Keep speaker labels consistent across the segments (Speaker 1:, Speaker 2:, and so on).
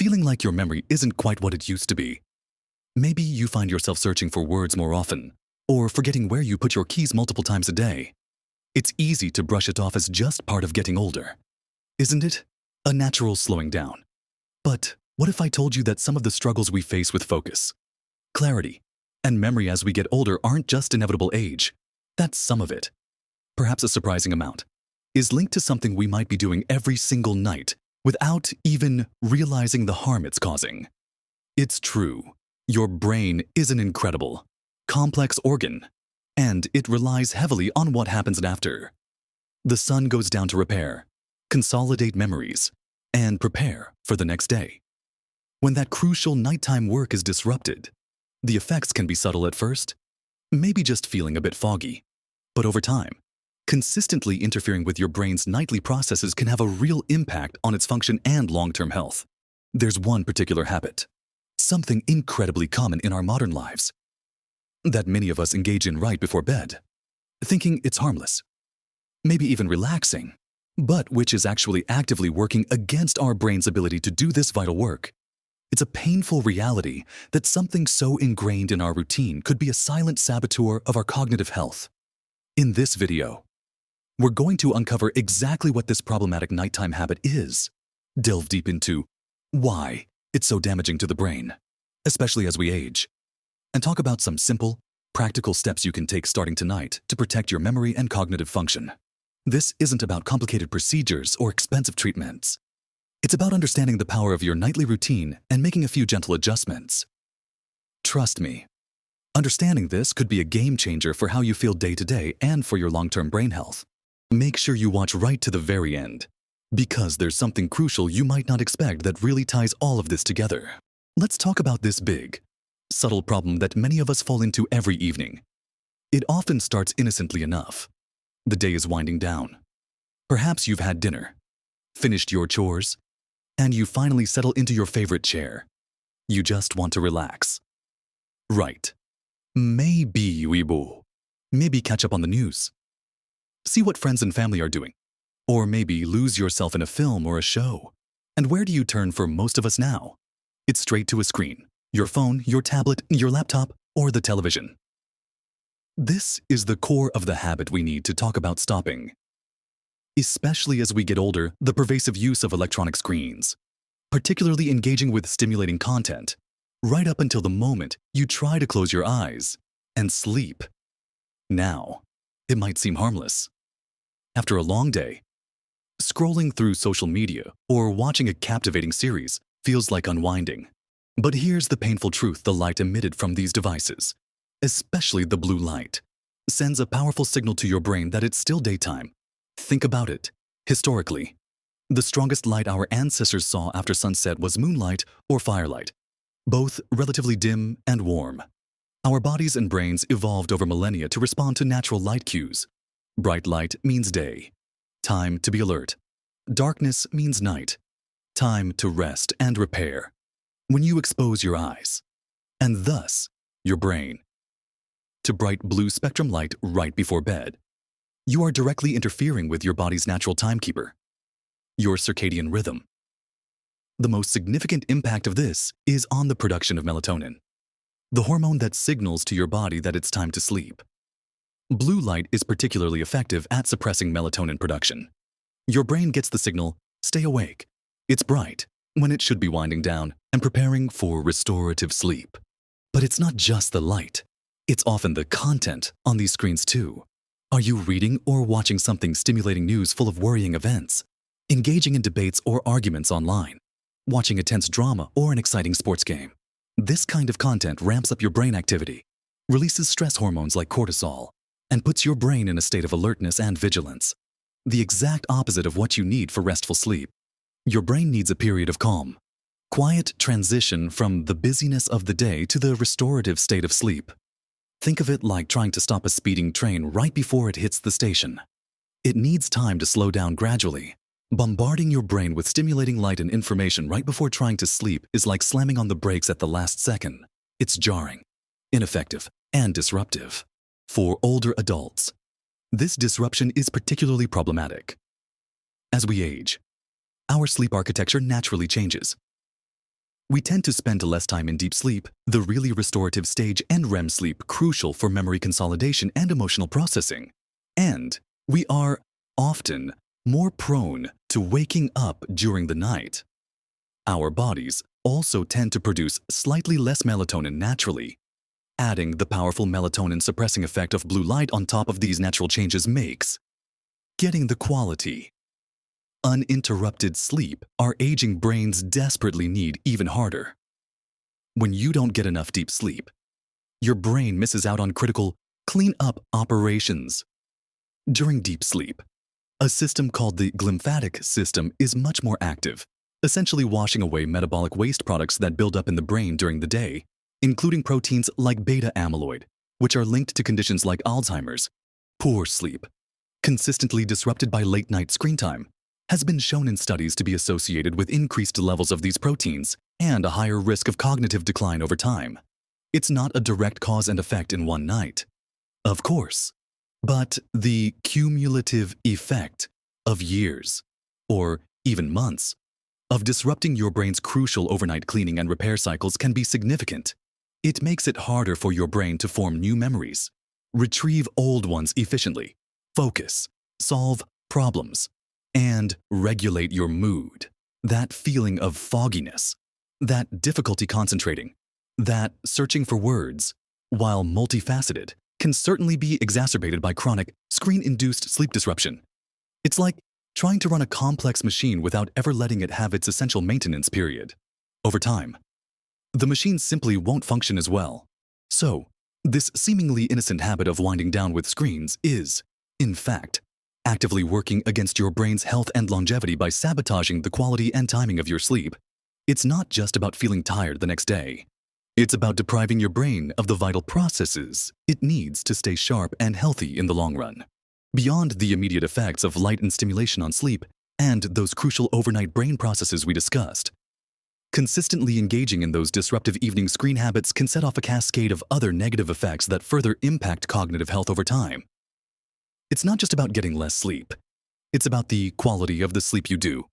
Speaker 1: Feeling like your memory isn't quite what it used to be. Maybe you find yourself searching for words more often, or forgetting where you put your keys multiple times a day. It's easy to brush it off as just part of getting older. Isn't it? A natural slowing down. But what if I told you that some of the struggles we face with focus, clarity, and memory as we get older aren't just inevitable age? That's some of it. Perhaps a surprising amount is linked to something we might be doing every single night without even realizing the harm it's causing. It's true. Your brain is an incredible, complex organ, and it relies heavily on what happens after. The sun goes down to repair, consolidate memories, and prepare for the next day. When that crucial nighttime work is disrupted, the effects can be subtle at first, maybe just feeling a bit foggy. But over time, consistently interfering with your brain's nightly processes can have a real impact on its function and long-term health. There's one particular habit, something incredibly common in our modern lives, that many of us engage in right before bed, thinking it's harmless, maybe even relaxing, but which is actually actively working against our brain's ability to do this vital work. It's a painful reality that something so ingrained in our routine could be a silent saboteur of our cognitive health. In this video, we're going to uncover exactly what this problematic nighttime habit is, delve deep into why it's so damaging to the brain, especially as we age, and talk about some simple, practical steps you can take starting tonight to protect your memory and cognitive function. This isn't about complicated procedures or expensive treatments. It's about understanding the power of your nightly routine and making a few gentle adjustments. Trust me, understanding this could be a game changer for how you feel day to day and for your long-term brain health. Make sure you watch right to the very end, because there's something crucial you might not expect that really ties all of this together. Let's talk about this big, subtle problem that many of us fall into every evening. It often starts innocently enough. The day is winding down. Perhaps you've had dinner, finished your chores, and you finally settle into your favorite chair. You just want to relax. Right. Maybe Weibo. Maybe catch up on the news. See what friends and family are doing. Or maybe lose yourself in a film or a show. And where do you turn for most of us now? It's straight to a screen. Your phone, your tablet, your laptop, or the television. This is the core of the habit we need to talk about stopping. Especially as we get older, the pervasive use of electronic screens, particularly engaging with stimulating content, right up until the moment you try to close your eyes and sleep. Now, it might seem harmless. After a long day, scrolling through social media or watching a captivating series feels like unwinding. But here's the painful truth: the light emitted from these devices, especially the blue light, sends a powerful signal to your brain that it's still daytime. Think about it. Historically, the strongest light our ancestors saw after sunset was moonlight or firelight, both relatively dim and warm. Our bodies and brains evolved over millennia to respond to natural light cues. Bright light means day, time to be alert. Darkness means night, time to rest and repair. When you expose your eyes, and thus your brain, to bright blue spectrum light right before bed, you are directly interfering with your body's natural timekeeper, your circadian rhythm. The most significant impact of this is on the production of melatonin, the hormone that signals to your body that it's time to sleep. Blue light is particularly effective at suppressing melatonin production. Your brain gets the signal, stay awake. It's bright, when it should be winding down and preparing for restorative sleep. But it's not just the light. It's often the content on these screens too. Are you reading or watching something stimulating news full of worrying events? Engaging in debates or arguments online? Watching a tense drama or an exciting sports game? This kind of content ramps up your brain activity, releases stress hormones like cortisol, and puts your brain in a state of alertness and vigilance. The exact opposite of what you need for restful sleep. Your brain needs a period of calm, quiet transition from the busyness of the day to the restorative state of sleep. Think of it like trying to stop a speeding train right before it hits the station. It needs time to slow down gradually. Bombarding your brain with stimulating light and information right before trying to sleep is like slamming on the brakes at the last second. It's jarring, ineffective, and disruptive. For older adults, this disruption is particularly problematic. As we age, our sleep architecture naturally changes. We tend to spend less time in deep sleep, the really restorative stage, and REM sleep, crucial for memory consolidation and emotional processing. And we are often more prone to waking up during the night. Our bodies also tend to produce slightly less melatonin naturally. Adding the powerful melatonin-suppressing effect of blue light on top of these natural changes makes getting the quality, uninterrupted sleep our aging brains desperately need even harder. When you don't get enough deep sleep, your brain misses out on critical clean-up operations. During deep sleep, a system called the glymphatic system is much more active, essentially washing away metabolic waste products that build up in the brain during the day, including proteins like beta amyloid, which are linked to conditions like Alzheimer's. Poor sleep, consistently disrupted by late-night screen time, has been shown in studies to be associated with increased levels of these proteins and a higher risk of cognitive decline over time. It's not a direct cause and effect in one night, of course, but the cumulative effect of years, or even months, of disrupting your brain's crucial overnight cleaning and repair cycles can be significant. It makes it harder for your brain to form new memories, retrieve old ones efficiently, focus, solve problems, and regulate your mood. That feeling of fogginess, that difficulty concentrating, that searching for words, while multifaceted, can certainly be exacerbated by chronic, screen-induced sleep disruption. It's like trying to run a complex machine without ever letting it have its essential maintenance period. Over time, the machine simply won't function as well. So, this seemingly innocent habit of winding down with screens is, in fact, actively working against your brain's health and longevity by sabotaging the quality and timing of your sleep. It's not just about feeling tired the next day. It's about depriving your brain of the vital processes it needs to stay sharp and healthy in the long run. Beyond the immediate effects of light and stimulation on sleep and those crucial overnight brain processes we discussed, consistently engaging in those disruptive evening screen habits can set off a cascade of other negative effects that further impact cognitive health over time. It's not just about getting less sleep. It's about the quality of the sleep you do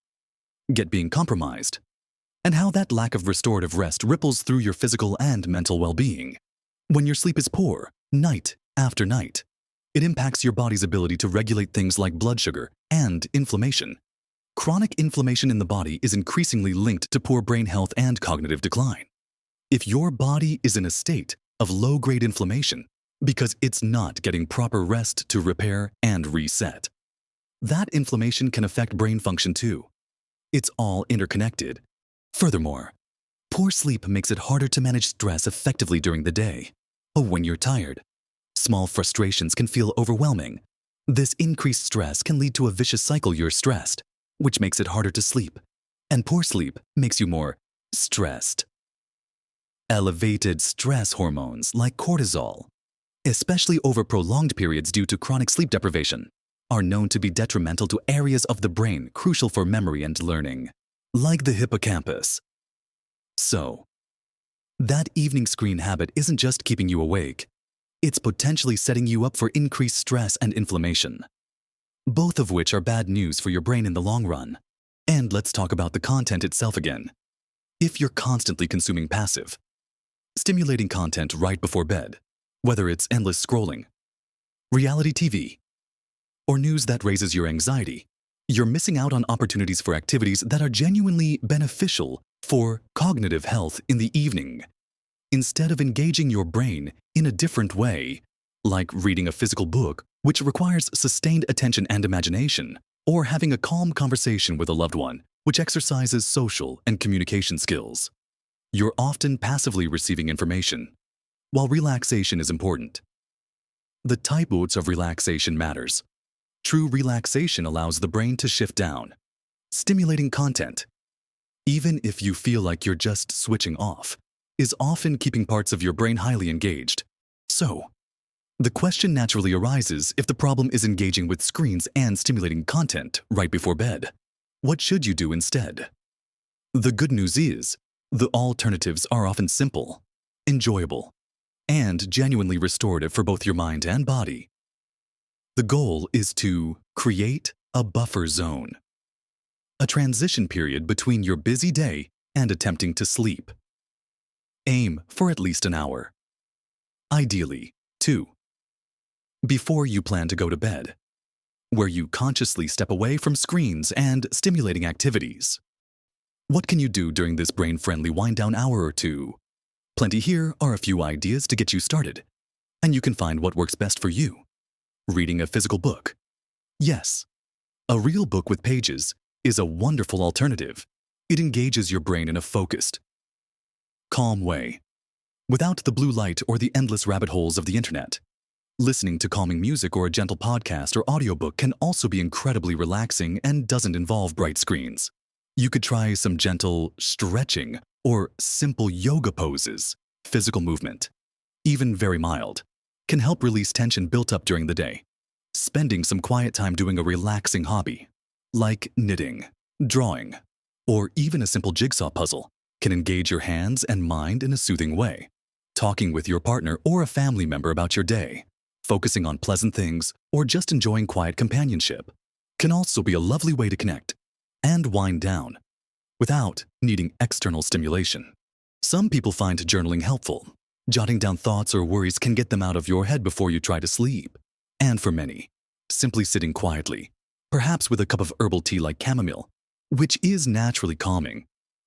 Speaker 1: get being compromised, and how that lack of restorative rest ripples through your physical and mental well-being. When your sleep is poor, night after night, it impacts your body's ability to regulate things like blood sugar and inflammation. Chronic inflammation in the body is increasingly linked to poor brain health and cognitive decline. If your body is in a state of low-grade inflammation because it's not getting proper rest to repair and reset, that inflammation can affect brain function too. It's all interconnected. Furthermore, poor sleep makes it harder to manage stress effectively during the day. When you're tired, small frustrations can feel overwhelming. This increased stress can lead to a vicious cycle. You're stressed, which makes it harder to sleep, and poor sleep makes you more stressed. Elevated stress hormones like cortisol, especially over prolonged periods due to chronic sleep deprivation, are known to be detrimental to areas of the brain crucial for memory and learning, like the hippocampus. So, that evening screen habit isn't just keeping you awake, it's potentially setting you up for increased stress and inflammation, both of which are bad news for your brain in the long run. And let's talk about the content itself again. If you're constantly consuming passive, stimulating content right before bed, whether it's endless scrolling, reality TV, or news that raises your anxiety, you're missing out on opportunities for activities that are genuinely beneficial for cognitive health in the evening. Instead of engaging your brain in a different way, like reading a physical book, which requires sustained attention and imagination, or having a calm conversation with a loved one, which exercises social and communication skills, you're often passively receiving information. While relaxation is important, the types of relaxation matters. True relaxation allows the brain to shift down, stimulating content, even if you feel like you're just switching off, is often keeping parts of your brain highly engaged. So, the question naturally arises if the problem is engaging with screens and stimulating content right before bed. What should you do instead? The good news is, the alternatives are often simple, enjoyable, and genuinely restorative for both your mind and body. The goal is to create a buffer zone, a transition period between your busy day and attempting to sleep. Aim for at least an hour. Ideally, 2. Before you plan to go to bed, where you consciously step away from screens and stimulating activities. What can you do during this brain-friendly wind-down hour or two? Plenty here are a few ideas to get you started, and you can find what works best for you. Reading a physical book. Yes, a real book with pages is a wonderful alternative. It engages your brain in a focused, calm way, without the blue light or the endless rabbit holes of the internet. Listening to calming music or a gentle podcast or audiobook can also be incredibly relaxing and doesn't involve bright screens. You could try some gentle stretching or simple yoga poses. Physical movement, even very mild, can help release tension built up during the day. Spending some quiet time doing a relaxing hobby, like knitting, drawing, or even a simple jigsaw puzzle, can engage your hands and mind in a soothing way. Talking with your partner or a family member about your day, focusing on pleasant things, or just enjoying quiet companionship can also be a lovely way to connect and wind down without needing external stimulation. Some people find journaling helpful. Jotting down thoughts or worries can get them out of your head before you try to sleep. And for many, simply sitting quietly, perhaps with a cup of herbal tea like chamomile, which is naturally calming.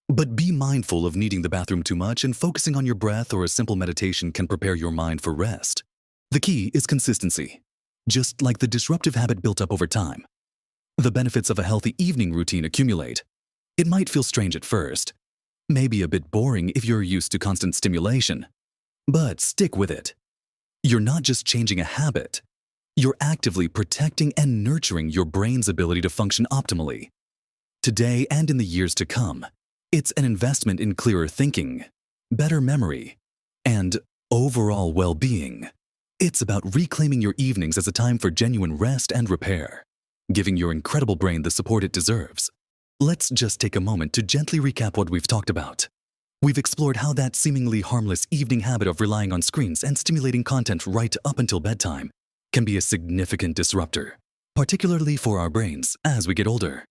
Speaker 1: But be mindful of needing the bathroom too much, and focusing on your breath or a simple meditation can prepare your mind for rest. The key is consistency, just like the disruptive habit built up over time. The benefits of a healthy evening routine accumulate. It might feel strange at first, maybe a bit boring if you're used to constant stimulation, but stick with it. You're not just changing a habit, you're actively protecting and nurturing your brain's ability to function optimally. Today and in the years to come, it's an investment in clearer thinking, better memory, and overall well-being. It's about reclaiming your evenings as a time for genuine rest and repair, giving your incredible brain the support it deserves. Let's just take a moment to gently recap what we've talked about. We've explored how that seemingly harmless evening habit of relying on screens and stimulating content right up until bedtime can be a significant disruptor, particularly for our brains as we get older.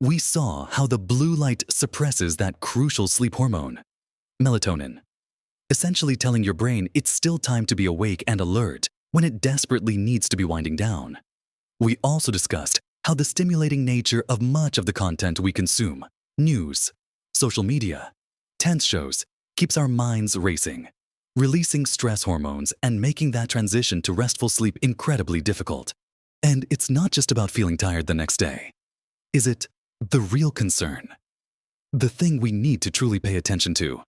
Speaker 1: We saw how the blue light suppresses that crucial sleep hormone, melatonin, essentially telling your brain it's still time to be awake and alert when it desperately needs to be winding down. We also discussed how the stimulating nature of much of the content we consume, news, social media, tense shows, keeps our minds racing, releasing stress hormones and making that transition to restful sleep incredibly difficult. And it's not just about feeling tired the next day. Is it the real concern? The thing we need to truly pay attention to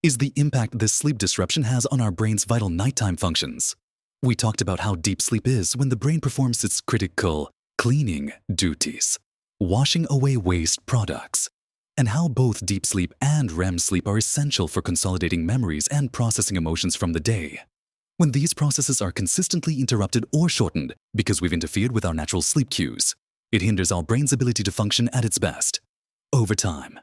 Speaker 1: is the impact this sleep disruption has on our brain's vital nighttime functions. We talked about how deep sleep is when the brain performs its critical cleaning duties, washing away waste products, and how both deep sleep and REM sleep are essential for consolidating memories and processing emotions from the day. When these processes are consistently interrupted or shortened because we've interfered with our natural sleep cues, it hinders our brain's ability to function at its best. Over time,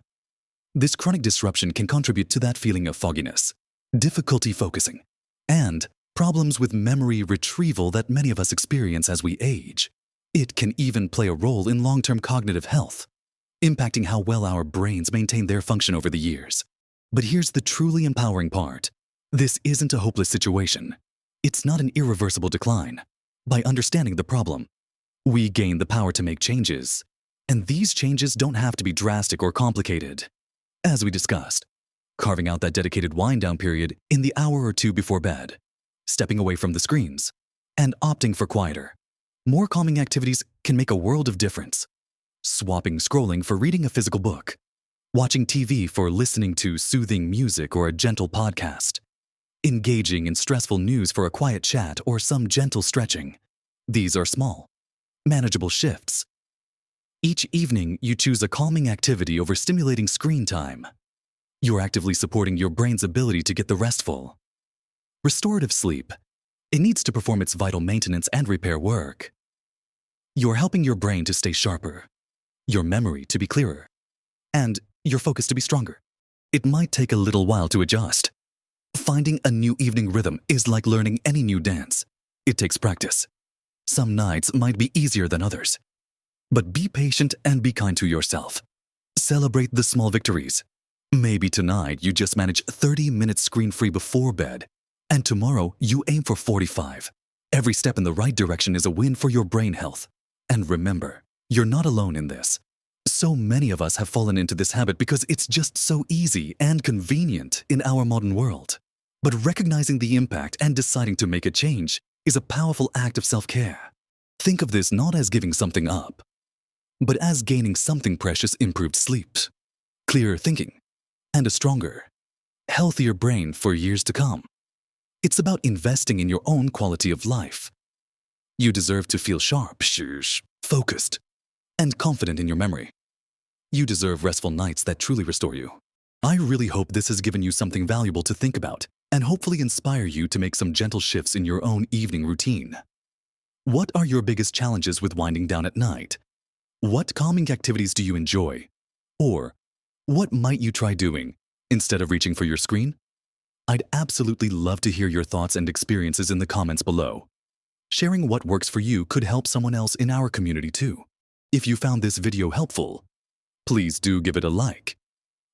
Speaker 1: this chronic disruption can contribute to that feeling of fogginess, difficulty focusing, and problems with memory retrieval that many of us experience as we age. It can even play a role in long-term cognitive health, impacting how well our brains maintain their function over the years. But here's the truly empowering part. This isn't a hopeless situation. It's not an irreversible decline. By understanding the problem, we gain the power to make changes. And these changes don't have to be drastic or complicated. As we discussed, carving out that dedicated wind-down period in the hour or two before bed, stepping away from the screens, and opting for quieter, more calming activities can make a world of difference. Swapping scrolling for reading a physical book, watching TV for listening to soothing music or a gentle podcast, engaging in stressful news for a quiet chat or some gentle stretching. These are small, manageable shifts. Each evening, you choose a calming activity over stimulating screen time. You're actively supporting your brain's ability to get the restful, restorative sleep it needs to perform its vital maintenance and repair work. You're helping your brain to stay sharper, your memory to be clearer, and your focus to be stronger. It might take a little while to adjust. Finding a new evening rhythm is like learning any new dance. It takes practice. Some nights might be easier than others. But be patient and be kind to yourself. Celebrate the small victories. Maybe tonight you just manage 30 minutes screen-free before bed, and tomorrow you aim for 45. Every step in the right direction is a win for your brain health. And remember, you're not alone in this. So many of us have fallen into this habit because it's just so easy and convenient in our modern world. But recognizing the impact and deciding to make a change is a powerful act of self-care. Think of this not as giving something up, but as gaining something precious: improved sleep, clearer thinking, and a stronger, healthier brain for years to come. It's about investing in your own quality of life. You deserve to feel sharp, focused, and confident in your memory. You deserve restful nights that truly restore you. I really hope this has given you something valuable to think about and hopefully inspire you to make some gentle shifts in your own evening routine. What are your biggest challenges with winding down at night? What calming activities do you enjoy? Or what might you try doing instead of reaching for your screen? I'd absolutely love to hear your thoughts and experiences in the comments below. Sharing what works for you could help someone else in our community too. If you found this video helpful, please do give it a like.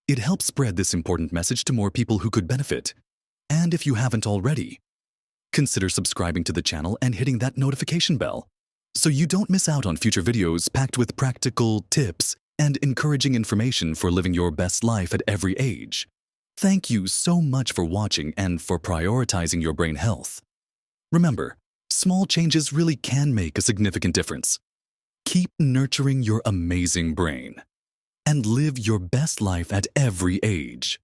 Speaker 1: It helps spread this important message to more people who could benefit. And if you haven't already, consider subscribing to the channel and hitting that notification bell so you don't miss out on future videos packed with practical tips and encouraging information for living your best life at every age. Thank you so much for watching and for prioritizing your brain health. Remember, small changes really can make a significant difference. Keep nurturing your amazing brain and live your best life at every age.